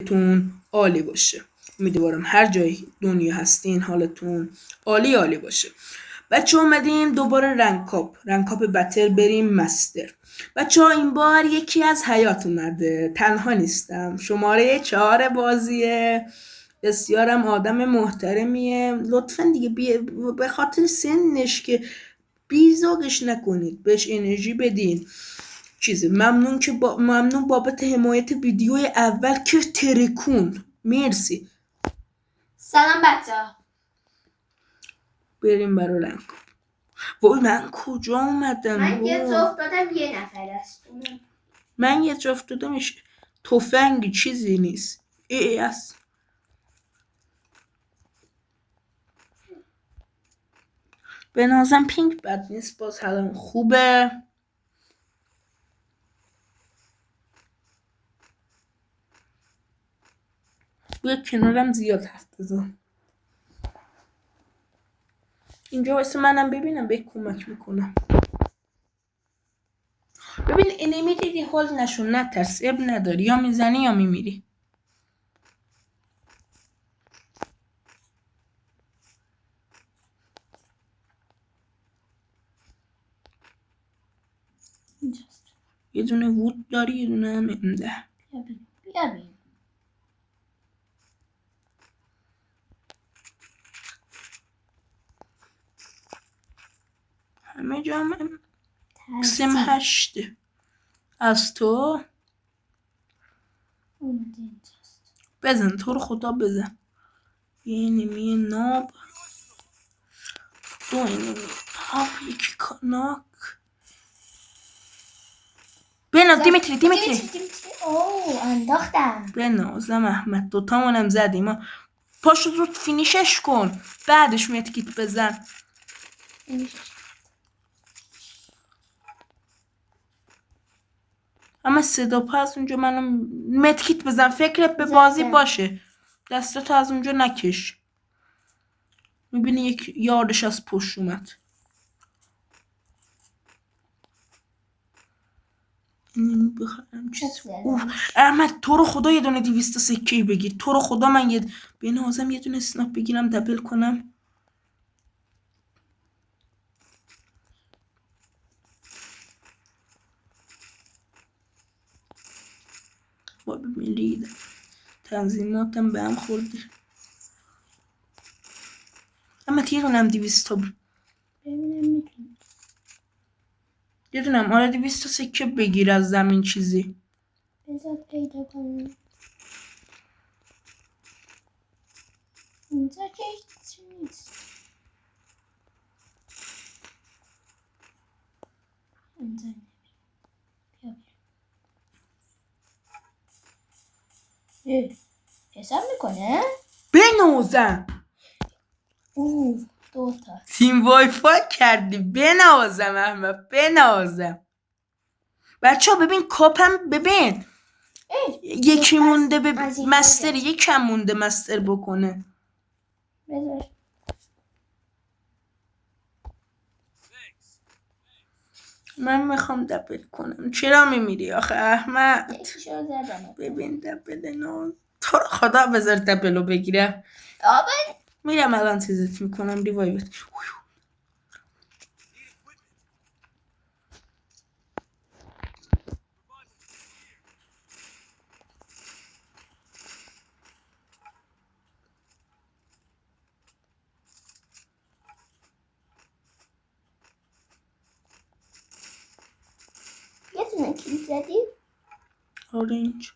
تون عالی باشه. امیدوارم هر جای دنیا هستین حالتون عالی عالی باشه. بچه اومدیم دوباره رنگ کاپ بتل بریم مستر. بچه ها این بار یکی از حیات اومده، تنها نیستم. شماره 4 بازیه، بسیارم آدم محترمیه. لطفا دیگه به خاطر سنش که بیزاگش نکنید، بهش انرژی بدین. ممنون بابت حمایت ویدیوی اول که ترکوند. مرسی. سلام بچه‌ها. بریم برای رنگ. وای من کجا اومدم؟ من یه جفت دادم یه نفر است. من یه جفت دادمش تفنگی چیزی نیست. ای است. به نظرم پینک بد نیست، باز حالا خوبه. بیا کنارم زیاد حرف بزن. اینجا واسه منم ببینم به کمک میکنم. ببین اینمی دیدی حال نشون، نترس، اب نداری، یا میزنی یا میمیری. یه دونه وود داری، یه دونه هم امده. بیا بین. همه جامعه سم 8 از تو بزن، تو رو خدا بزن. یه انمی ناب، دو انمی ناب، یکی ناک. بناز دیمیتری. اوه انداختم. بنازم احمد، دوتامونم زدیم. پاشو زود فینیشش کن، بعدش متکیت بزن. اما صدا پا از اونجا منو متکیت بزن، فکرت به بازی باشه، دستاتو از اونجا نکش. میبینی یک یارش از پشت اومد. بخرم چیز. احمد تو رو خدا یه دونه 200 سکه بگیر، تو رو خدا. من به نازم یه دونه اسناپ بگیرم دبل کنم. با ببین ریدم، تنظیماتم به هم خورده. اما یه دونم 200 تا ببینم میتونم. یه دونم 200 سکه بگیر از زمین چیزی. بذار پیدا کنم. اینجا که هیچ نیست. اینجا حساب میکنه؟ بنازم. دوتا تیم وای فای کردی. بنازم احمد، بنازم. بچه ها ببین کاپم، ببین یکی مونده به مستر، یکم مونده مستر بکنه. بذار من میخوام دبل کنم. چرا میمیری آخه احمد؟ ببین دبل ناز، تو رو خدا بذار دبلو بگیره. میرم الان چیزت میکنم ریوایوت. یه دونه کلیک زدی؟ اورنج.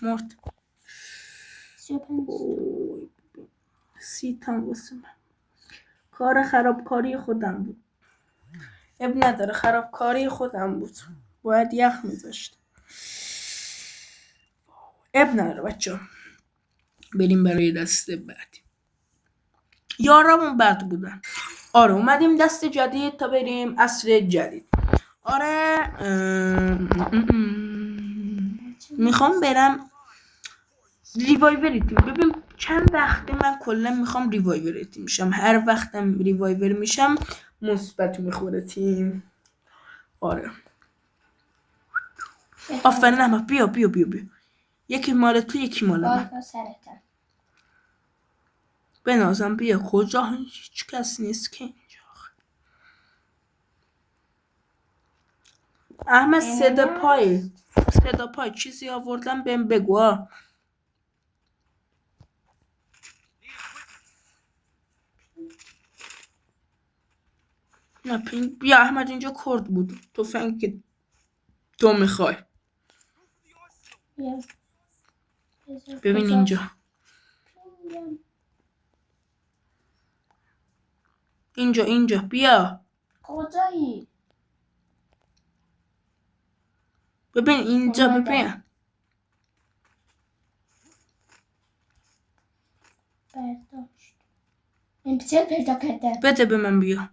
مرد 30 تا واسه من. کار خرابکاری خودم بود. اب نداره، خرابکاری خودم بود، باید یخ میذاشت. اب نداره بچه، بریم برای دست بعدی. یارمون بد بودن. آره اومدیم دست جدید تا بریم عصر جدید. آره میخوام برم ریوایور تیم. ببین چند وقته من کلا میخوام ریوایور تیم میشم. هر وقتم ریوایور میشم مثبت میخوره تیم. آره آفرین احمد. بیا بیا بیا بیا. یکی مال تو یکی مال من. بالا سرتم. بنازم بیا. کجا هیچ کس نیست که اینجا. احمد صدا پای چیزی آوردم بهم بگو ها. نه پینگ. بیا احمد اینجا کرد بود. تفنگ که تو میخوای. بیا. ببین اینجا. اینجا بیا. کجایی؟ ببین اینجا اومدم. ببین. برداشت. امتیاز پیدا کردم. بده به من بیا.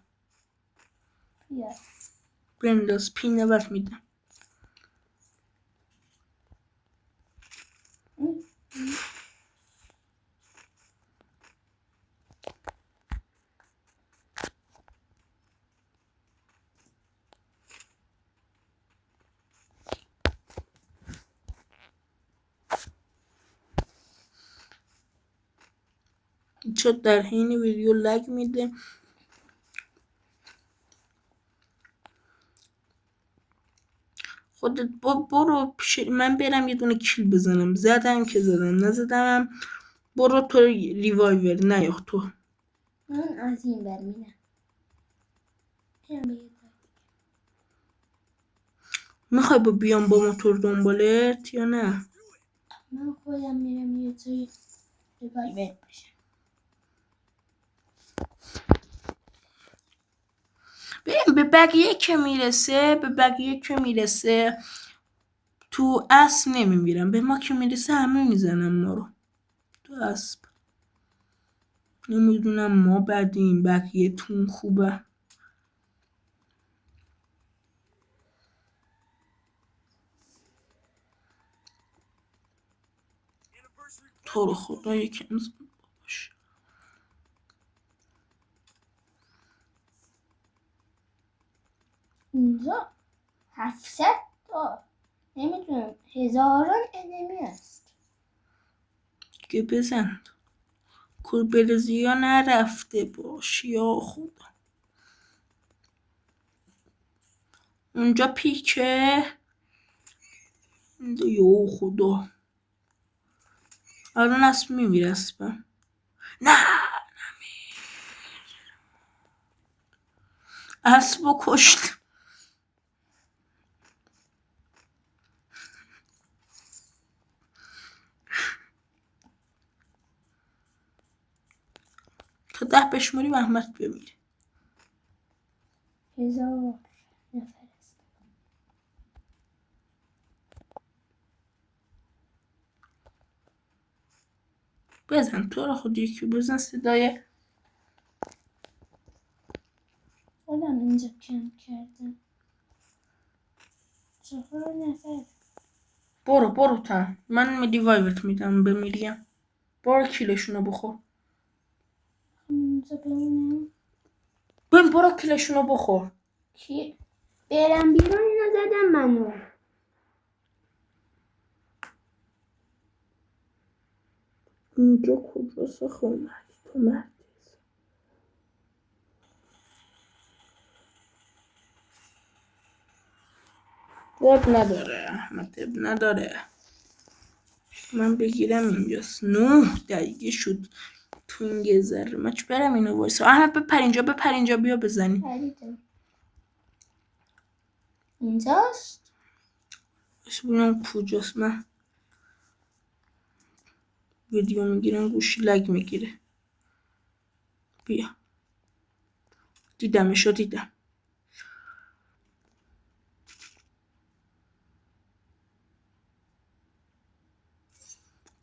بیا. بنداز پینه برف میدم. چون در حین ویدیو لگ میده. خودت برو من برم یه دونه کیل بزنم. زدم که زدم نزدم. برو تو ریوایور نه یا تو. من از این بر میرم. میخوای بیام با موتور دنبالت یا نه؟ من خودم میرم یه جایی ریوایور بشم. ببین به بقیه که میرسه تو اسب نمیمیرم. به ما که میرسه همه میزنم ما رو. تو اسب نمیدونم ما بدیم بقیه تون خوبه. تو رو خدا یکم زود باش. اینجا 700 تا نمیدونم هزاران انمی است. که بزن کلبرزی ها نرفته باش یا خدا. اونجا پیکه. یا خدا. الان اسب میمیره اسبم. نه اسبو کشت. تا 10 بشماری احمد بمیره. 1000 نفر است. بزن تو رو خود یکی بزن. صدای خودم اینجا کم کردم. 4 نفر. برو تا من ریوایوت میدم بمیریم. برو کیلشونو بخور. اینجا بمونم. برو کیلشونو بخور. کی برم بیرون اینا زدم منو. اینجا کجاست خونه تو مردیز. اب نداره احمد اب نداره. من بگیرم اینجاست. 9 دقیقه شد. تو این یه ذره مچ برم اینو وایسا. احمد بپر اینجا بیا بزنی. پریدم. اینجاست. بس ببینم کجاست. من ویدیو میگیرم گوشی لگ میگیره. بیا دیدم.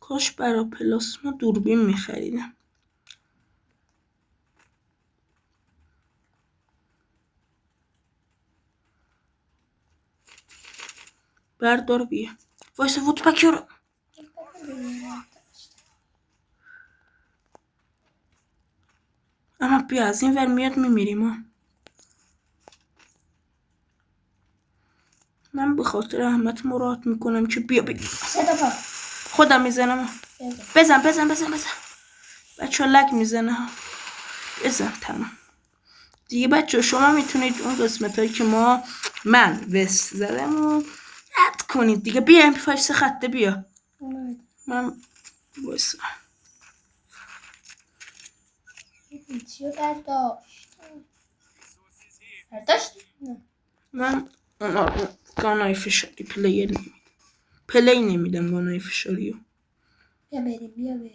کاش برا پلاسما دوربین میخریدم. بردار بیا. وایسا وودپکر رو. اما بیا از این ور میاد میمیریم ها. من به خاطر احمد مراد میکنم که بیا بگیر. صدا پا خودم میزنم. بزن بزن بزن بزن. بچه ها لگ میزنه ها. بزن تمام دیگه. بچه شما میتونید اون قسمت هایی که من وست زدم و رد کنید دیگه. بیا MP5 3 خطه بیا. من بایستا چیو برداشت؟ نه. من گانای فشاری پلی نمیدم گانای فشاریو. بیا بریم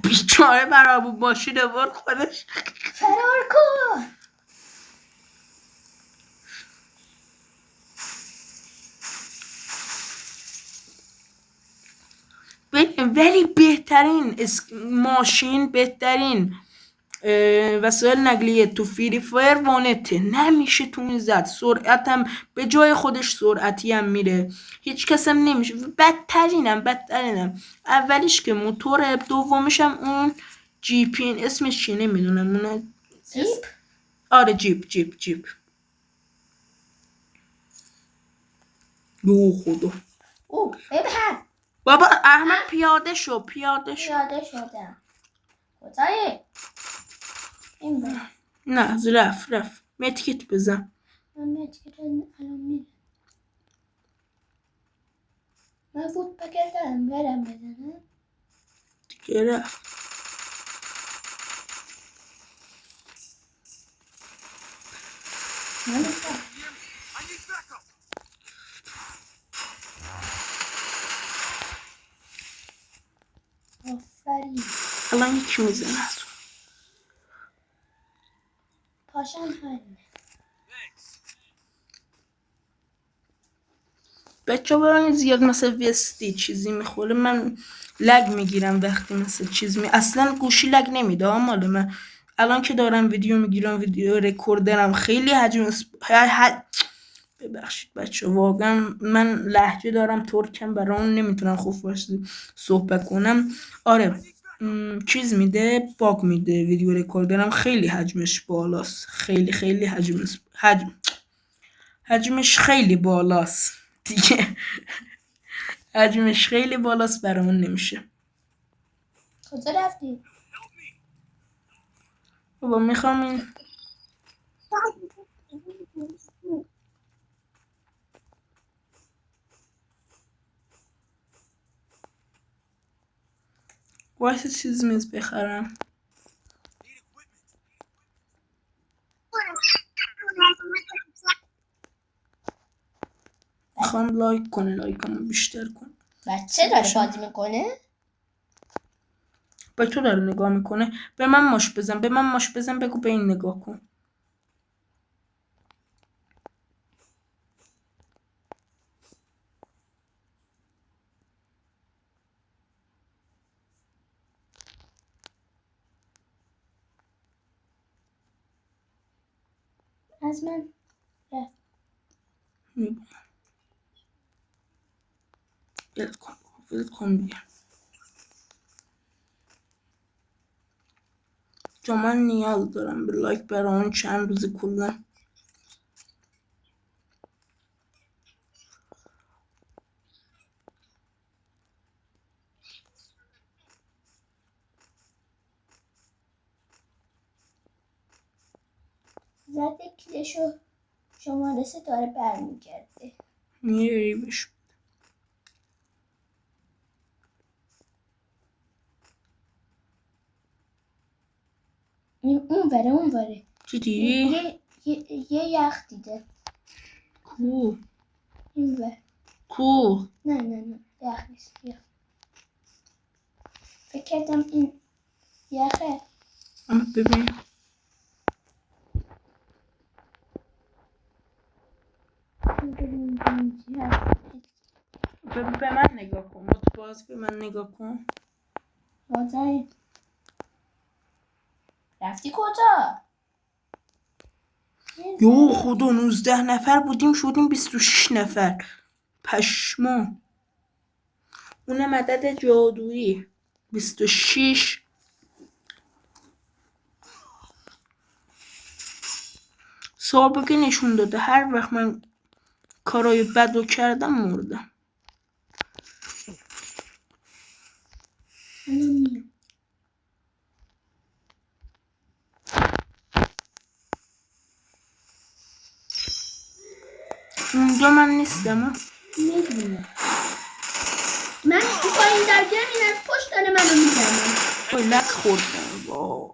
بیچاره برابو باشی دوبار خودش فرار کن. ولی بهترین ماشین، بهترین وسایل نقلیه تو فری فایر وانته. نمیشه تو این زد. سرعتم به جای خودش سرعتی هم میره. هیچ کسم نمیشه. بدترینم اولیش که موتوره، دومیشم اون جیپین اسمش چی نمیدونم. اون جیپ؟ آره جیپ. یو خدا. ببر بابا احمد پیاده شدم. کجایی؟ این بر نه رفت متکت بزن. من متکت الان میره. من فوت پکت دارم برم بزنم دیگه رفت. آفرین. الان یکی میزنه. پاشم همینه. بچه برای زیاد مثل وستی چیزی میخوره من لگ میگیرم وقتی مثل چیز اصلا گوشی لگ نمیده مال من. الان که دارم ویدیو میگیرم ویدیو رکوردرم خیلی حجم ببخشید بچه واقعا من لهجه دارم ترکم برای اون نمیتونم خوب صحبت کنم. آره چیز میده باگ میده. ویدیو رکوردرم خیلی حجمش بالاست. خیلی حجمش خیلی بالاست دیگه. حجمش خیلی بالاست برامون نمیشه. کجا رفتی؟ بابا میخوام این وایس چیز میز بخرم. میخوام لایک کنم بیشتر کن. بچه داره بازی میکنه؟ به تو داره نگاه میکنه. به من ماش بزن بگو به این نگاه کن. از من رفت. ولت کن دیگه. جا من نیاز دارم به لایک برای اون چند روز کلا. زده کلشو شماره 3 داره برمیگرده. میری بش. اون وره چی دیدی؟ یه یخ دیده. کو این ور. کو نه یخ نیست. بیا فکر کردم این یخه. اما ببین به من نگاه کن. باز به من نگاه کن. کجایی؟ رفتی کجا؟ یو خدا 19 نفر بودیم شدیم 26 نفر. پشما. اونم عدد جادویی 26. سابقه نشون داده هر وقت من کارای بد رو کردم مردم. الان میام. اونجا من نیستم. میدونم. من تو پایین درگیرم این از پشت داره منو میزنم. وای لک خوردم. وای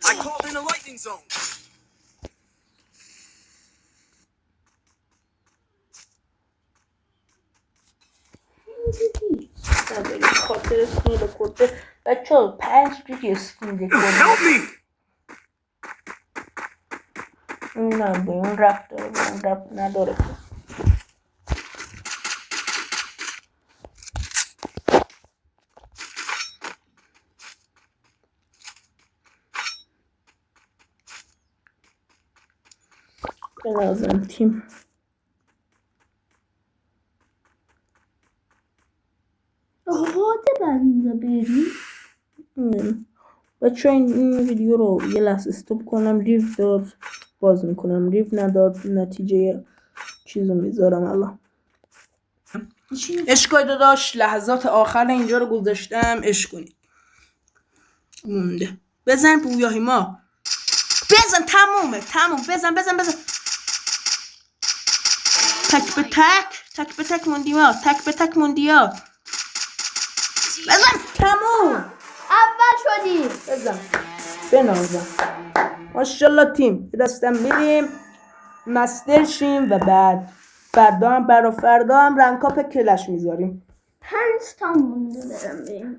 I called in a lightning zone. نداری خاطر اسکین رکورده بچه ها 5 جوری اسکین رکورده. Help me! نه به اون ربط داره به اون ربط نداره. به نظرم تیم آقاده بنده بریم. بچه این ویدیو رو یه لحظه استوب کنم. ریف داد باز میکنم، ریف نداد نتیجه چیزو میذارم الان. عشق کنید داداش، لحظات آخر اینجا رو گذاشتم، عشق کنید. مونده بزن بویاهی ما بزن، تموم بزن تک به تک موندیا بزن تموم. اول شدی. بزن بنازم. ماشالله تیم دستم میریم مستر شیم و بعد فردا هم رنکاپ کلش میذاریم. 5 تا مونده برم بریم.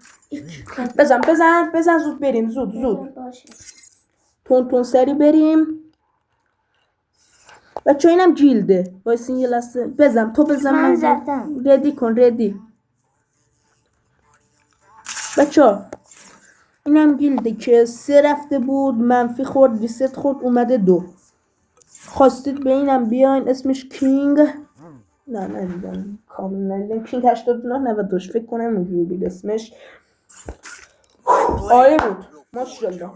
بزن زود بریم زود باشه. تون سری بریم. بچه اینم جیلده وایسین یه لحظه. بزن من زدم. ردی کن بچه اینم گیلده که 3 رفته بود منفی خورد ریست خورد اومده 2. خواستید به اینم بیاین اسمش کینگ. نه ندیدم کامل ندیدم. کینگ 89 فکر کنم اونجوری بود اسمش. عالی بود ماشالله.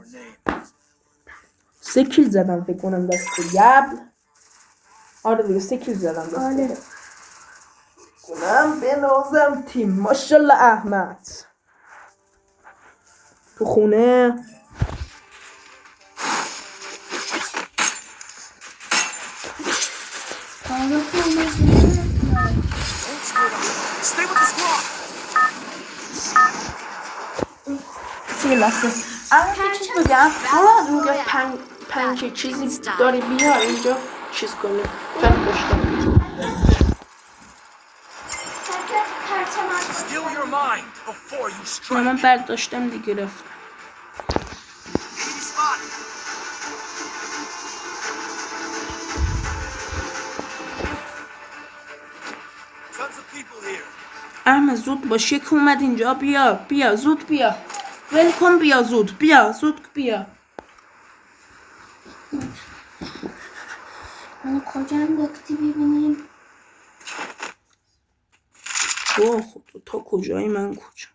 3 کیل زدم فکر کنم دست گبل. آره دیگه 3 کیل زدم دست گبل. کنم بنازم تیم. ماشالله احمد تو خونه. Stay with the squad! یه لحظه اما یه چیز بگم. مراد اونجا پنج چیزی داری بیا اینجا چیز کنی فهم باشتم. Steal your mind before you strike. من برداشتم دیگه رفتم. Spot. Tons of people here. احمد زود باش یک اومد اینجا. بیا زود بیا. ولکن بیا زود بیا. من کجا انداختی ببینیم. اوه خدا تا کجایی من کجا.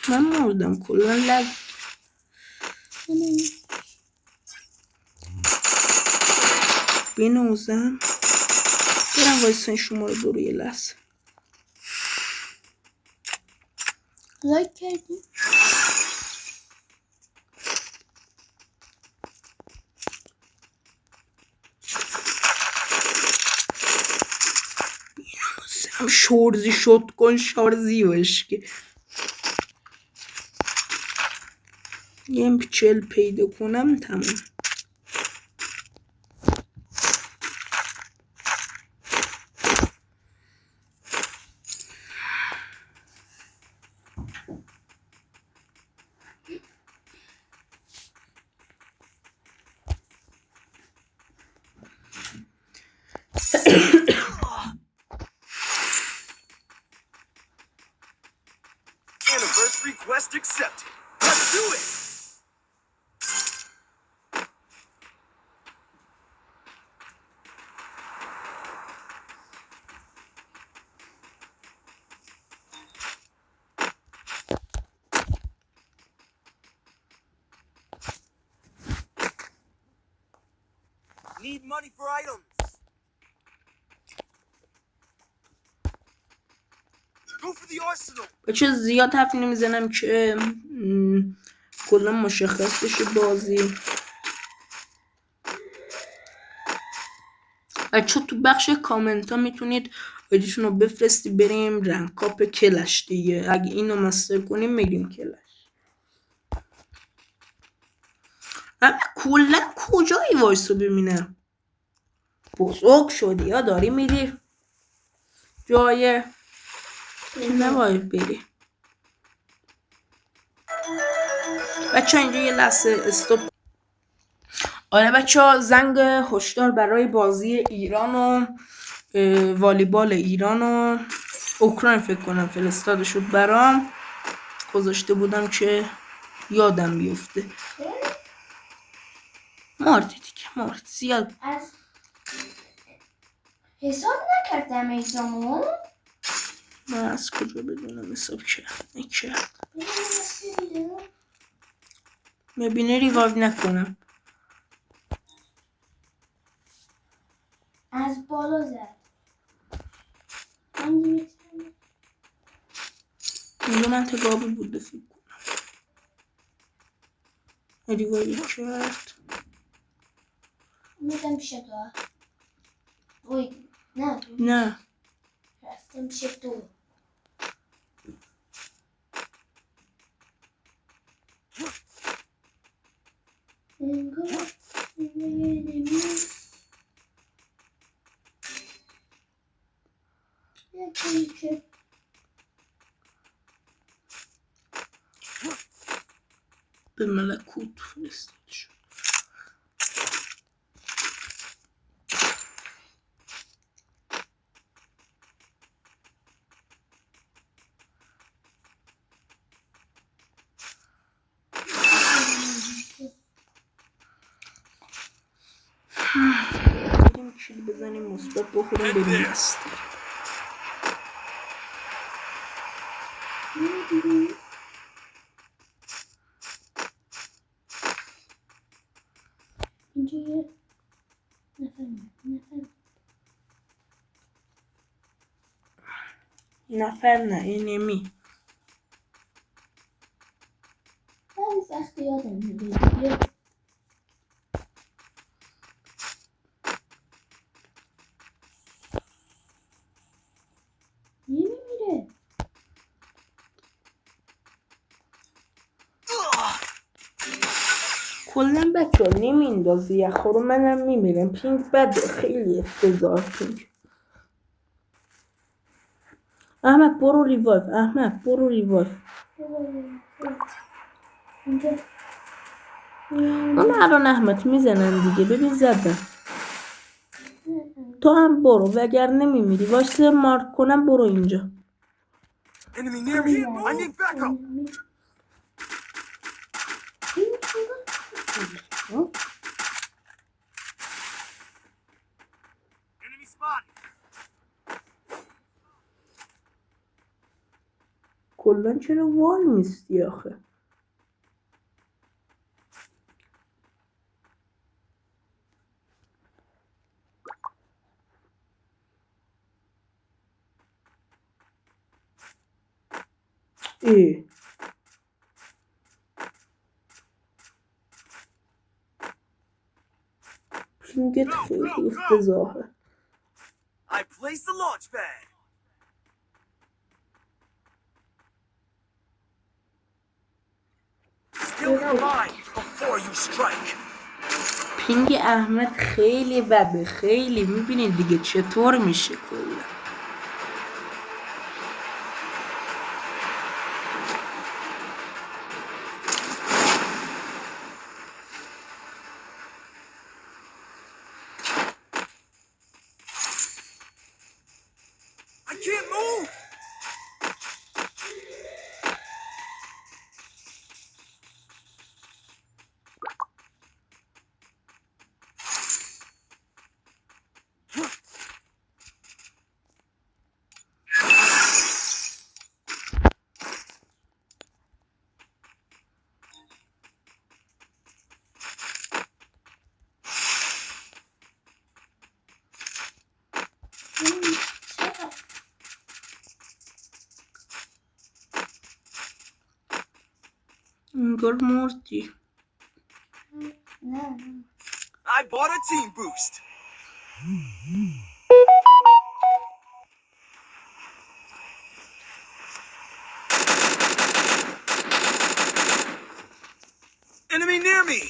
من مردم کلا لگ. بینوزم برم وایسن شما رو دور یه لحظه. لایک کردی؟ هم شورزی شد کن شارزی باشکه یه چل پیدا کنم تمام. Need money for items. Go for the arsenal. بچه زیاد حرف نمیزنم که کلا مشخص بشه بازی. بچه تو بخش کامنت ها میتونید آیدیتون رو بفرستی بریم رنکاپ کلش دیگه. اگه اینو مستر کنیم میگیم کلش. اما کلا کجایی وایس رو ببینم؟ بزرگ شدی یا داری میری جای که نباید بری. بچه اینجا یه لحظه استوب. آره بچه ها زنگ هشدار برای بازی ایران و والیبال ایران و اوکراین فکر کنم فرستاده شد برام. گذاشته بودم که یادم بیفته. مارتی دیگه مارتی زیاد از حساب نکردم ایزامو. من از کجا بدونم حساب کرد میبینه ریوایو نکنم. از بالا زد. اینجا منطقه آبی بوده فکر کنم. ریوایو کرد. میدم پیش تو. نه رفتم پیش تو. به ملکوت فرستاده شد. بریم کیل بزنیم مثبت بخوریم بریم مستر. اینجا یه نفر نه اینمی بعضی وقتی یادم میره. نمیمیره. کلا بچه ها نمیندازی یخا رو. منم میمیرم. پینگ بده خیلی افتضاح پینگ. احمد برو ریوایو. احمد برو ریوایو. اینجا اون الان احمد میزنن دیگه. ببین زدن. تو هم برو وگر نمیمیری. واسه مارک کنم برو اینجا. Enemy near me. I need backup. Enemy spotted. کلا چرا وال میستی آخه؟ ای پینگت خیلی افتضاحه. I placed the launch pad. Skill your mind before you strike. پینگ احمد خیلی بده. خیلی میبینید دیگه چطور میشه کلا. I can't move. انگار مردی. نه I bought a team boost. Enemy near me.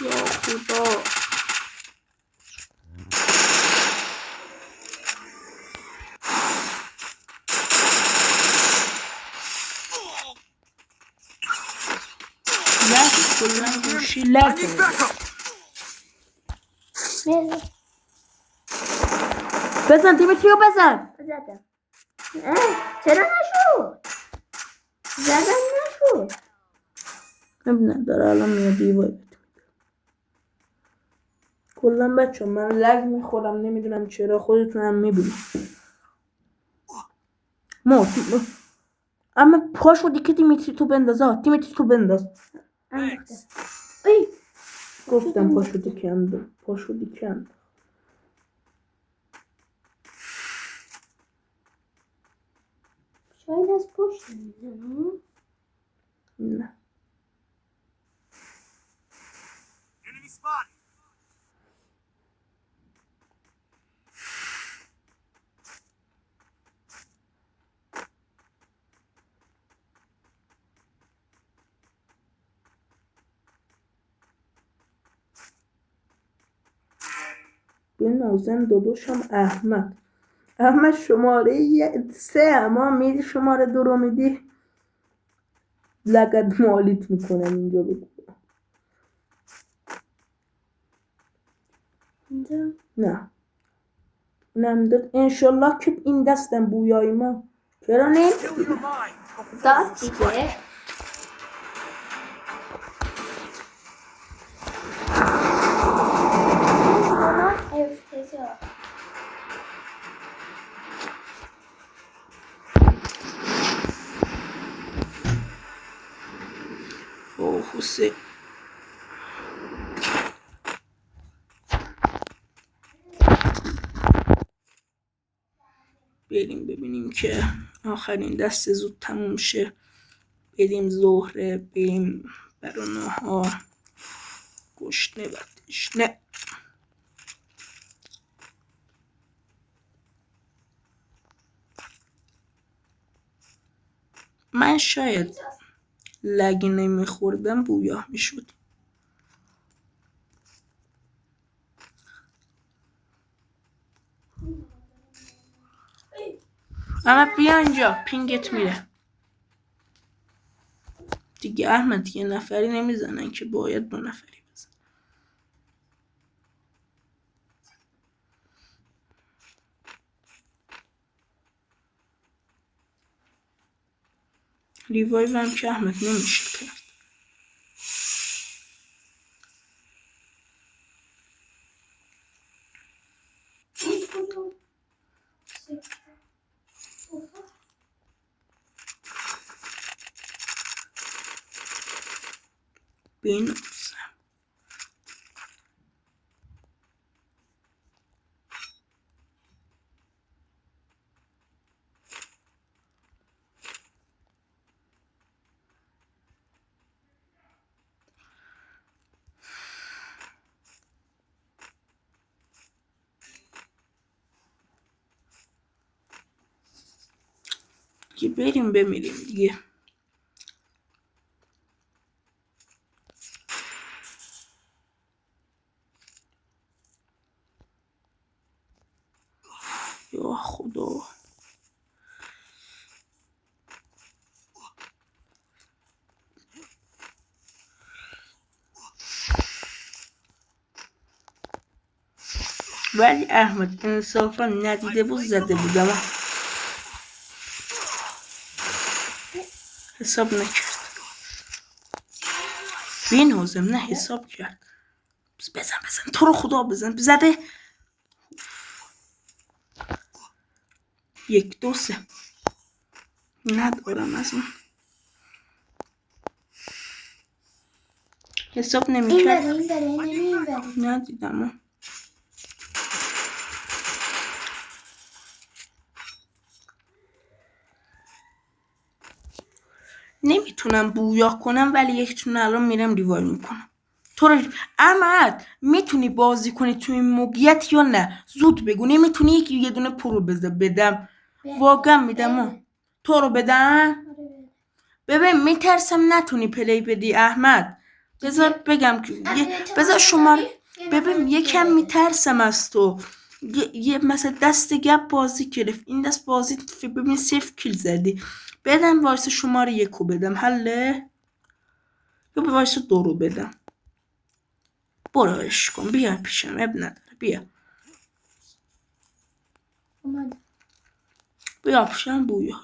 یا خدا. لک کلا گوشی I لک need backup. بزن بزن دیمیتریو بزن. زدم چرا نشد زدم نشد نمیدونم داره الان میاد دیوای. کلا بچه من لگ میخورم نمیدونم چرا، خودتونم میبینم. اما پاشو دیگه دیمیتری تو بنداز. دیمیتری تو بنداز. ای گفتم پاشو دیکن. پاشو دیکن. شاید از پشت میزنم نه Enemy spotted. به نازم داداشم احمد شماره 3 اما میری شماره 2 رو میدی لگد مالیت میکنم اینجا بگو. اینجا نه نمیداد انشالله که این دستم بویای ما چرا نه Kill your mind before داد you strike. دیگه افتضاح اوه حسین بریم ببینیم که آخرین دست زود تموم شه. بریم ظهره، بریم برای نهار. گشنه و تشنه. من شاید لگی نمیخوردم بویا میشد. اما بیا اینجا پینگت میره دیگه. احمد یه نفری نمیزنن که باید 2 نفری بزن. ریوایو هم که احمد نمیشه کرد. بین که بریم بمیریم دیگه. یا خدا ولی احمد انصافا ندیده بود زده بودم حساب نکرد. بین حازم نه حساب کرد. بزن تو رو خدا بزن. زده 1 2 3 ندارم از اون حساب نمیکرد. این داره ندیدم نمیتونم بویا کنم ولی یکتونه الان میرم ریوایو میکنم. تو رو احمد میتونی بازی کنی تو این موقعیت یا نه؟ زود بگو. نمیتونی یکی یه دونه پرو بدم واقعا میدم. تو رو بدم. ببین میترسم نتونی پلی بدی احمد. بذار بگم که بذار شماره. ببین یکم میترسم از تو. یه مثلا دست گپ بازی گرفت این دست بازی ببین 0 کیل زدی. بدم وایس شماره 1 بدم حله یا به وایس 2 رو بدم. برو کن بیا پیشم اب نداره بیا. اومد. بیا پیشم بویا.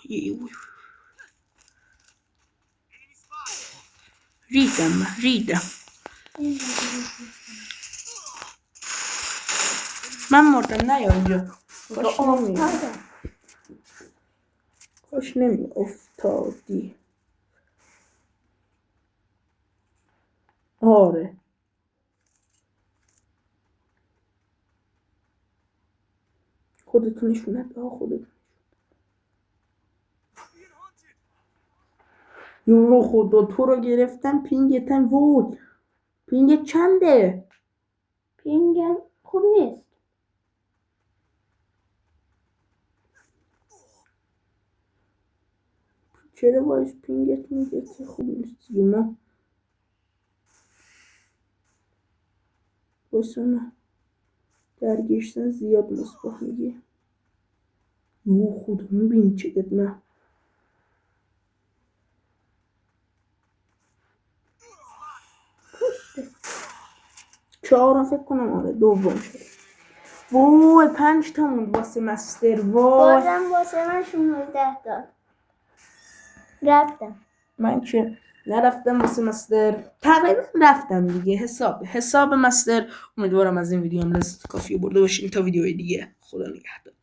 ریدم. من مردم نه یا اینجا. خوش نمی افتادی. آره خودتونشونه به خودتون. یورو خدا تو رو گرفتم پینگتم وای. پینگ چنده؟ پینگم خوب نیست. چرا باش پینگت میگه که خوب نیست ما بسونه درگیشتن زیاد مصباح میگه. یو خدا میبینی چقدر من چهارم فکر کنم. آره دوم شد. وای 5 تا موند واسه مستر. وای بازم واسه من 16 داد. رفتم. من که نرفتم واسه مستر. تقریبا رفتم دیگه. حساب مستر. امیدوارم از این ویدیو هم لذت کافی برده باشین. تا ویدیوی دیگه خدا نگهدار.